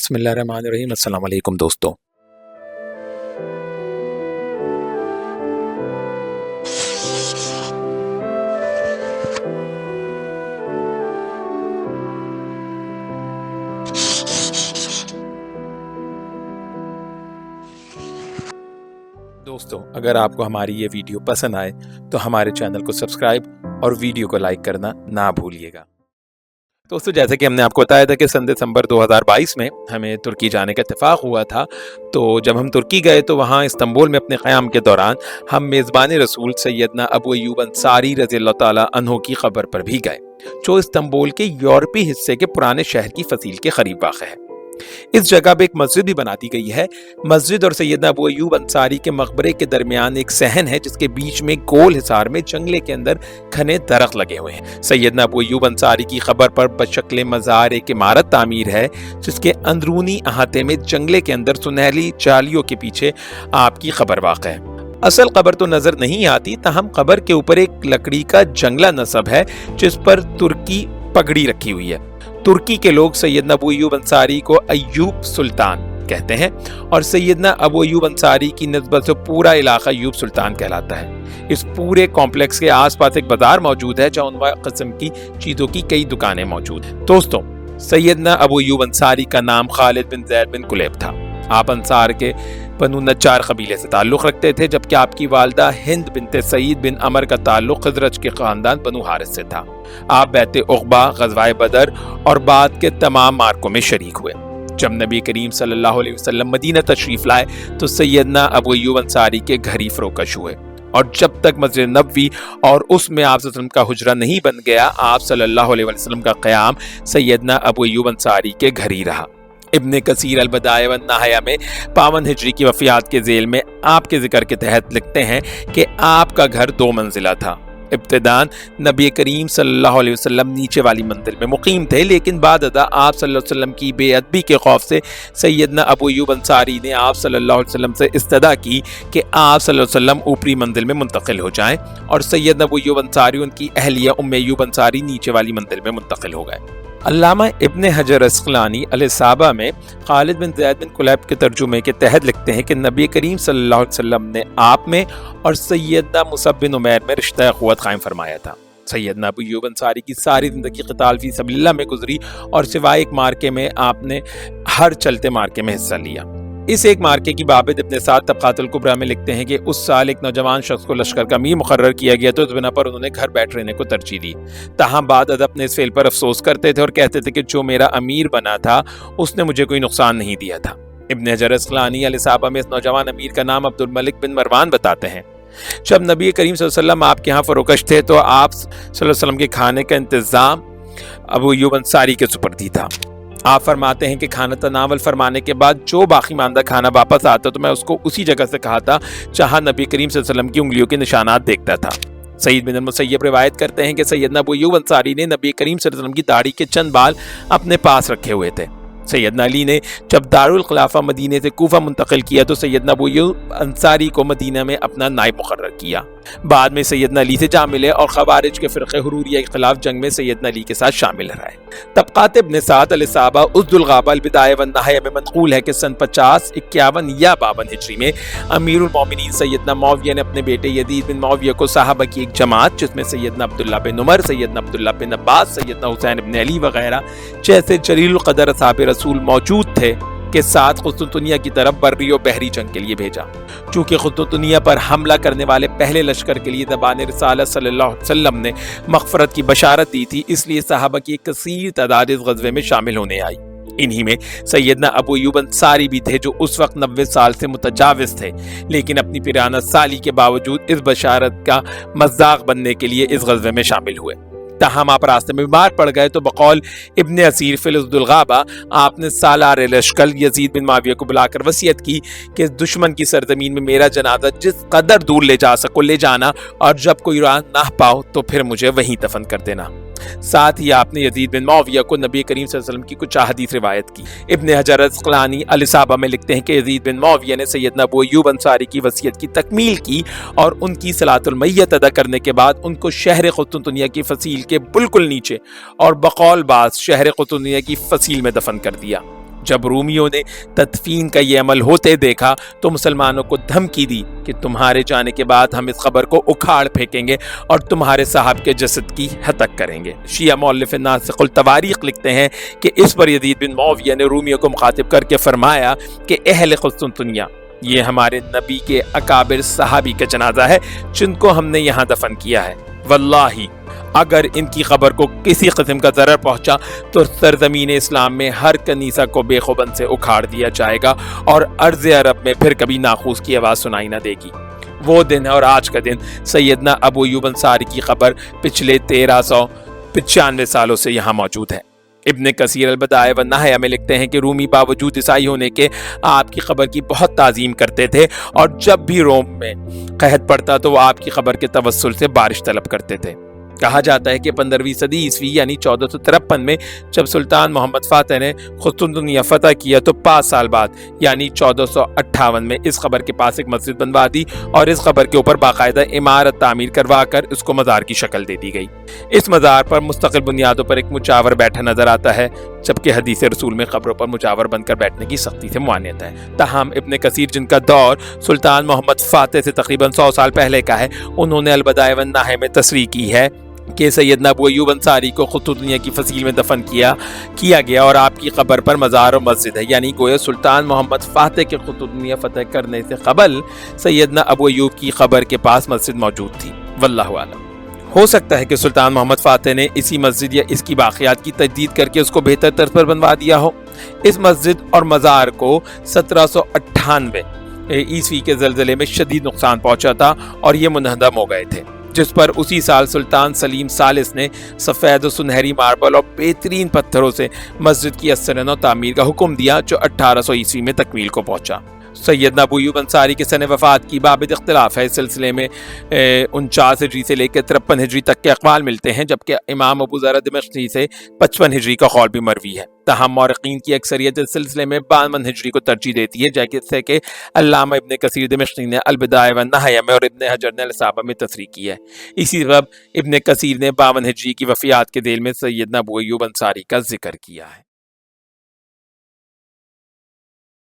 بسم اللہ الرحمن الرحیم۔ السلام علیکم دوستو۔ اگر آپ کو ہماری یہ ویڈیو پسند آئے تو ہمارے چینل کو سبسکرائب اور ویڈیو کو لائک کرنا نہ بھولیے گا۔ دوستو، جیسے کہ ہم نے آپ کو بتایا تھا کہ سن دسمبر 2022 میں ہمیں ترکی جانے کا اتفاق ہوا تھا، تو جب ہم ترکی گئے تو وہاں استنبول میں اپنے قیام کے دوران ہم میزبان رسول سیدنا ابو ایوب انصاری رضی اللہ تعالیٰ عنہ کی قبر پر بھی گئے، جو استنبول کے یورپی حصے کے پرانے شہر کی فصیل کے قریب واقع ہے۔ اس جگہ پہ ایک مسجد بھی بنا دی گئی ہے۔ مسجد اور سیدنا ابو ایوب انصاری کے مقبرے کے درمیان ایک صحن ہے، جس کے بیچ میں گول حصار میں جنگلے کے اندر گھنے درخت لگے ہوئے ہیں۔ سیدنا ابو ایوب انصاری کی قبر پر بشکل مزار ایک عمارت تعمیر ہے، جس کے اندرونی احاطے میں جنگلے کے اندر سنہری جالیوں کے پیچھے آپ کی قبر واقع ہے۔ اصل قبر تو نظر نہیں آتی، تاہم قبر کے اوپر ایک لکڑی کا جنگلہ نصب ہے، جس پر ترکی پگڑی رکھی ہوئی ہے۔ ترکی کے لوگ سیدنا ابو ایوب انصاری کو ایوب سلطان کہتے ہیں، اور سیدنا ابو ایوب انصاری کی نسبت سے پورا علاقہ ایوب سلطان کہلاتا ہے۔ اس پورے کمپلیکس کے آس پاس ایک بازار موجود ہے، جہاں انواع قسم کی چیزوں کی کئی دکانیں موجود ہیں۔ دوستوں، سیدنا ابو ایوب انصاری کا نام خالد بن زید بن کلیب تھا۔ آپ انصار کے بنو نجار قبیلے سے تعلق رکھتے تھے، جبکہ آپ کی والدہ ہند بنت سعید بن عمر کا تعلق خزرج کے خاندان بنو حارث سے تھا۔ آپ بیعت عقبہ، غزوہ بدر اور بعد کے تمام معرکوں میں شریک ہوئے۔ جب نبی کریم صلی اللہ علیہ وسلم مدینہ تشریف لائے تو سیدنا ابو ایوب انصاری کے گھر ہی فروکش ہوئے، اور جب تک مسجد نبوی اور اس میں آپ صلی اللہ علیہ وسلم کا حجرہ نہیں بن گیا، آپ صلی اللہ علیہ وسلم کا قیام سیدنا ابو ایوب انصاری کے گھر ہی رہا۔ ابن کثیر البدایہ والنہایہ میں 52 ہجری کی وفیات کے ذیل میں آپ کے ذکر کے تحت لکھتے ہیں کہ آپ کا گھر 2 منزلہ تھا۔ ابتداً نبی کریم صلی اللہ علیہ وسلم نیچے والی منزل میں مقیم تھے، لیکن بعد ازاں آپ صلی اللہ علیہ وسلم کی بے ادبی کے خوف سے سیدنا ابو ایوب انصاری نے آپ صلی اللہ علیہ وسلم سے استدعا کی کہ آپ صلی اللہ علیہ وسلم اوپری منزل میں منتقل ہو جائیں، اور سیدنا ابو ایوب انصاری ان کی اہلیہ ام ایوب انصاری نیچے والی منزل میں منتقل ہو گئے۔ علامہ ابن حجر عسقلانی الاصابہ میں خالد بن زید بن کلیب کے ترجمے کے تحت لکھتے ہیں کہ نبی کریم صلی اللہ علیہ وسلم نے آپ میں اور سیدنا مصعب بن عمیر میں رشتہ اخوت قائم فرمایا تھا۔ سیدنا ابو ایوب انصاری کی ساری زندگی قتال فی سبیل اللہ میں گزری، اور سوائے ایک مارکے میں آپ نے ہر چلتے مارکے میں حصہ لیا۔ اس ایک مارکے کی بابت ابن سعد طبقات الکبریٰ میں لکھتے ہیں کہ اس سال ایک نوجوان شخص کو لشکر کا امیر مقرر کیا گیا، تو اس بنا پر انہوں نے گھر بیٹھ رہنے کو ترجیح دی۔ تاہم بعد از اپنے اس فعل پر افسوس کرتے تھے اور کہتے تھے کہ جو میرا امیر بنا تھا اس نے مجھے کوئی نقصان نہیں دیا تھا۔ ابن حجر عسقلانی الاصابہ میں اس نوجوان امیر کا نام عبد الملک بن مروان بتاتے ہیں۔ جب نبی کریم صلی اللہ علیہ وسلم آپ کے ہاں فروکش تھے تو آپ صلی اللہ علیہ وسلم کے کھانے کا انتظام ابو ایوب انصاری کے سپرد تھا۔ آپ فرماتے ہیں کہ کھانا تناول فرمانے کے بعد جو باقی ماندہ کھانا واپس آتا تو میں اس کو اسی جگہ سے کھاتا جہاں نبی کریم صلی اللہ علیہ وسلم کی انگلیوں کے نشانات دیکھتا تھا۔ سعید بن المسیب روایت کرتے ہیں کہ سیدنا ابو ایوب انصاری نے نبی کریم صلی اللہ علیہ وسلم کی داڑھی کے چند بال اپنے پاس رکھے ہوئے تھے۔ سیدنا علی نے جب دارالخلافہ مدینے سے کوفہ منتقل کیا تو سیدنا ابو ایوب انصاری کو مدینہ میں اپنا نائب مقرر کیا۔ بعد میں سیدنا علی سے جا ملے اور خوارج کے فرقہ حروریہ کے خلاف جنگ میں سیدنا علی کے ساتھ شامل رہے۔ طبقات ابن سعد الاصابہ اسد الغابہ البدایہ والنہایہ میں منقول ہے کہ سن 50، 51 یا 52 ہجری میں امیر المومنین سیدنا معاویہ نے اپنے بیٹے یزید بن معاویہ کو صحابہ کی ایک جماعت، جس میں سیدنا عبداللہ بن عمر، سیدنا عبداللہ بن عباس، سیدنا حسین بن علی وغیرہ جیسے جلیل القدر اصحاب رسول موجود تھے، کے ساتھ قسطنطنیہ کی طرف بری و بحری جنگ کے لیے بھیجا۔ چونکہ قسطنطنیہ پر حملہ کرنے والے پہلے لشکر کے لیے زبان رسالت صلی اللہ علیہ وسلم نے مغفرت کی بشارت دی تھی، اس لیے صحابہ کی ایک کثیر تعداد اس غزوے میں شامل ہونے آئی۔ انہی میں سیدنا ابو ایوب انصاری بھی تھے، جو اس وقت 90 سال سے متجاوز تھے، لیکن اپنی پیرانہ سالی کے باوجود اس بشارت کا مذاق بننے کے لیے اس غزوے میں شامل ہوئے۔ تاہم آپ راستے میں بیمار پڑ گئے تو بقول ابن اسیر فی الاسد الغابہ آپ نے سالار لشکر یزید بن معاویہ کو بلا کر وصیت کی کہ دشمن کی سرزمین میں میرا جنازہ جس قدر دور لے جا سکو لے جانا، اور جب کوئی راہ نہ پاؤ تو پھر مجھے وہیں دفن کر دینا۔ ساتھ ہی آپ نے یزید بن معاویہ کو نبی کریم صلی اللہ علیہ وسلم کی کچھ احادیث روایت کی۔ ابن حجر عسقلانی الاصابہ میں لکھتے ہیں کہ یزید بن معاویہ نے سیدنا ابو ایوب انصاری کی وصیت کی تکمیل کی، اور ان کی صلاۃ المیت ادا کرنے کے بعد ان کو شہر قسطنطنیہ کی فصیل کے بالکل نیچے اور بقول بعض شہر قسطنطنیہ کی فصیل میں دفن کر دیا۔ جب رومیوں نے تدفین کا یہ عمل ہوتے دیکھا تو مسلمانوں کو دھمکی دی کہ تمہارے جانے کے بعد ہم اس قبر کو اکھاڑ پھینکیں گے اور تمہارے صاحب کے جسد کی ہتک کریں گے۔ شیعہ مؤلف ناسخ التواریخ لکھتے ہیں کہ اس پر یزید بن معاویہ نے رومیوں کو مخاطب کر کے فرمایا کہ اہل قسطنطنیہ، یہ ہمارے نبی کے اکابر صحابی کا جنازہ ہے جن کو ہم نے یہاں دفن کیا ہے۔ واللہ اگر ان کی قبر کو کسی قسم کا ضرر پہنچا تو سرزمین اسلام میں ہر کنیسہ کو بے خوبن سے اکھاڑ دیا جائے گا اور ارض عرب میں پھر کبھی ناقوس کی آواز سنائی نہ دے گی۔ وہ دن ہے اور آج کا دن سیدنا ابو ایوب انصاری کی قبر پچھلے 1395 سالوں سے یہاں موجود ہے۔ ابن کثیر البدائع والنہایہ میں لکھتے ہیں کہ رومی باوجود عیسائی ہونے کے آپ کی قبر کی بہت تعظیم کرتے تھے، اور جب بھی روم میں قحط پڑتا تو وہ آپ کی قبر کے توسل سے بارش طلب کرتے تھے۔ کہا جاتا ہے کہ 15ویں صدی عیسوی یعنی 1453 میں جب سلطان محمد فاتح نے قسطنطنیہ فتح کیا تو 5 سال بعد یعنی 1458 میں اس قبر کے پاس ایک مسجد بنوا دی اور اس قبر کے اوپر باقاعدہ عمارت تعمیر کروا کر اس کو مزار کی شکل دے دی گئی۔ اس مزار پر مستقل بنیادوں پر ایک مجاور بیٹھا نظر آتا ہے، جبکہ حدیث رسول میں قبروں پر مجاور بن کر بیٹھنے کی سختی سے ممانعت ہے۔ تاہم ابن کثیر، جن کا دور سلطان محمد فاتح سے تقریباً 100 سال پہلے کا ہے، انہوں نے البدائع والنہایہ میں تصریح کی ہے کہ سیدنا ابو ایوب انصاری کو قسطنطنیہ کی فصیل میں دفن کیا گیا اور آپ کی قبر پر مزار و مسجد ہے، یعنی گویا سلطان محمد فاتح کے قسطنطنیہ فتح کرنے سے قبل سیدنا ابو ایوب کی قبر کے پاس مسجد موجود تھی۔ واللہ اعلم۔ ہو سکتا ہے کہ سلطان محمد فاتح نے اسی مسجد یا اس کی باقیات کی تجدید کر کے اس کو بہتر طرز پر بنوا دیا ہو۔ اس مسجد اور مزار کو 1798 عیسوی کے زلزلے میں شدید نقصان پہنچا تھا اور یہ منہدم ہو گئے تھے، جس پر اسی سال سلطان سلیم ثالث نے سفید و سنہری ماربل اور بہترین پتھروں سے مسجد کی اثر نو تعمیر کا حکم دیا، جو 1800 عیسوی میں تکمیل کو پہنچا۔ سیدنا ابو ایوب انصاری کے سن وفات کی بابت اختلاف ہے۔ اس سلسلے میں 49 ہجری سے لے کے 53 ہجری تک کے اقوال ملتے ہیں، جبکہ امام ابو ذر دمشقی سے 55 ہجری کا قول بھی مروی ہے۔ تاہم مورخین کی اکثریت اس سلسلے میں 52 ہجری کو ترجیح دیتی ہے، جیسے کہ علامہ ابن کثیر دمشقی نے البدائع والنہایہ میں اور ابن حجر نے الاصابہ میں تصریح کی ہے۔ اسی سبب ابن کثیر نے 52 ہجری کی وفیات کے دل میں سیدنا ابو ایوب انصاری کا ذکر کیا ہے۔